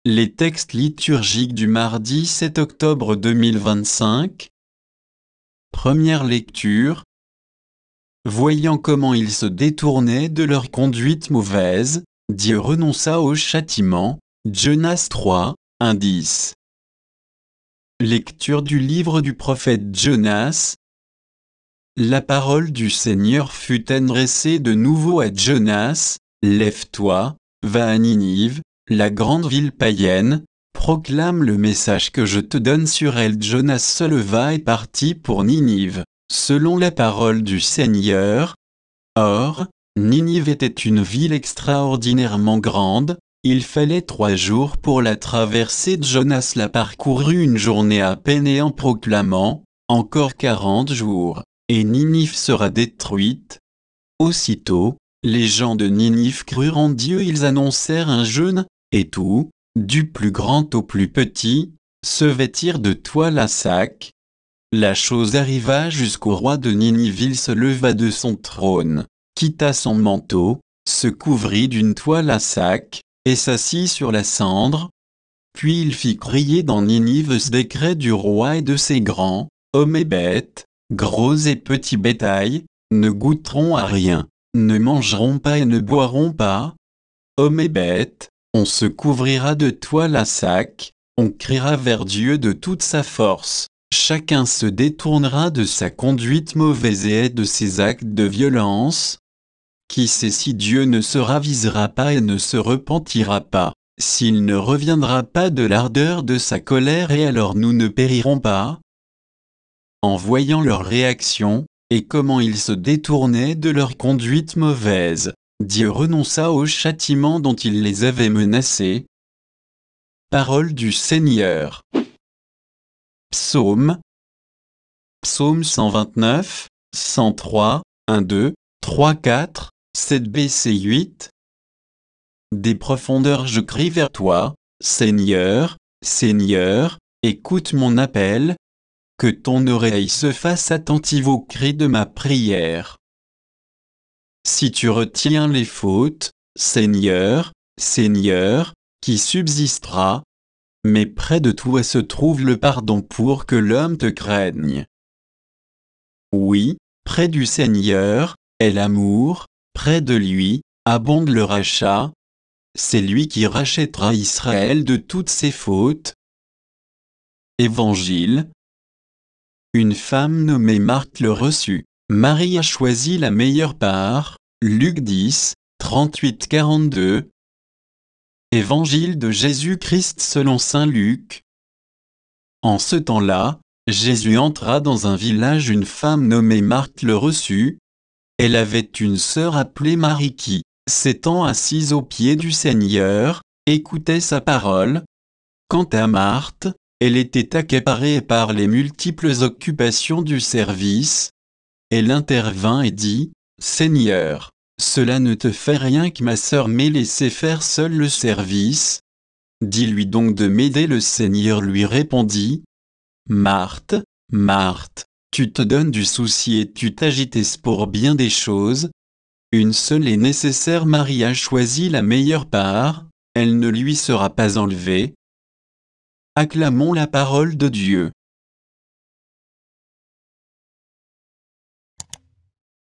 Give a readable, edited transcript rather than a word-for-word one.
Les textes liturgiques du mardi 7 octobre 2025. Première lecture. Voyant comment ils se détournaient de leur conduite mauvaise, Dieu renonça au châtiment. Jonas 3, 1-10. Lecture du livre du prophète Jonas. La parole du Seigneur fut adressée de nouveau à Jonas. Lève-toi, va à Ninive, la grande ville païenne, proclame le message que je te donne sur elle. Jonas se leva et partit pour Ninive, selon la parole du Seigneur. Or, Ninive était une ville extraordinairement grande, il fallait 3 jours pour la traverser. Jonas la parcourut une journée à peine et en proclamant, encore 40 jours, et Ninive sera détruite. Aussitôt, les gens de Ninive crurent en Dieu, ils annoncèrent un jeûne, et tout, du plus grand au plus petit, se vêtirent de toile à sac. La chose arriva jusqu'au roi de Ninive, il se leva de son trône, quitta son manteau, se couvrit d'une toile à sac, et s'assit sur la cendre. Puis il fit crier dans Ninive ce décret du roi et de ses grands, hommes et bêtes, gros et petits bétail, ne goûteront à rien, ne mangeront pas et ne boiront pas. Hommes et bêtes, on se couvrira de toile à sac, on criera vers Dieu de toute sa force. Chacun se détournera de sa conduite mauvaise et de ses actes de violence. Qui sait si Dieu ne se ravisera pas et ne se repentira pas, s'il ne reviendra pas de l'ardeur de sa colère, et alors nous ne périrons pas? En voyant leur réaction, et comment ils se détournaient de leur conduite mauvaise, Dieu renonça au châtiment dont il les avait menacés. Parole du Seigneur. Psaume. Psaume 129, 103, 1-2, 3-4, 7-8. Des profondeurs je crie vers toi, Seigneur, Seigneur, écoute mon appel. Que ton oreille se fasse attentive aux cris de ma prière. Si tu retiens les fautes, Seigneur, Seigneur, qui subsistera? Mais près de toi se trouve le pardon pour que l'homme te craigne. Oui, près du Seigneur est l'amour, près de lui abonde le rachat. C'est lui qui rachètera Israël de toutes ses fautes. Évangile. Une femme nommée Marthe le reçut. Marie a choisi la meilleure part. Luc 10, 38-42. Évangile de Jésus-Christ selon saint Luc. En ce temps-là, Jésus entra dans un village. Une femme nommée Marthe le reçut. Elle avait une sœur appelée Marie qui, s'étant assise aux pieds du Seigneur, écoutait sa parole. Quant à Marthe, elle était accaparée par les multiples occupations du service. Elle intervint et dit, « Seigneur, cela ne te fait rien que ma sœur m'ait laissé faire seule le service. Dis-lui donc de m'aider. » Le Seigneur lui répondit, « Marthe, Marthe, tu te donnes du souci et tu t'agites pour bien des choses. Une seule est nécessaire. Marie a choisi la meilleure part, elle ne lui sera pas enlevée. » Acclamons la parole de Dieu.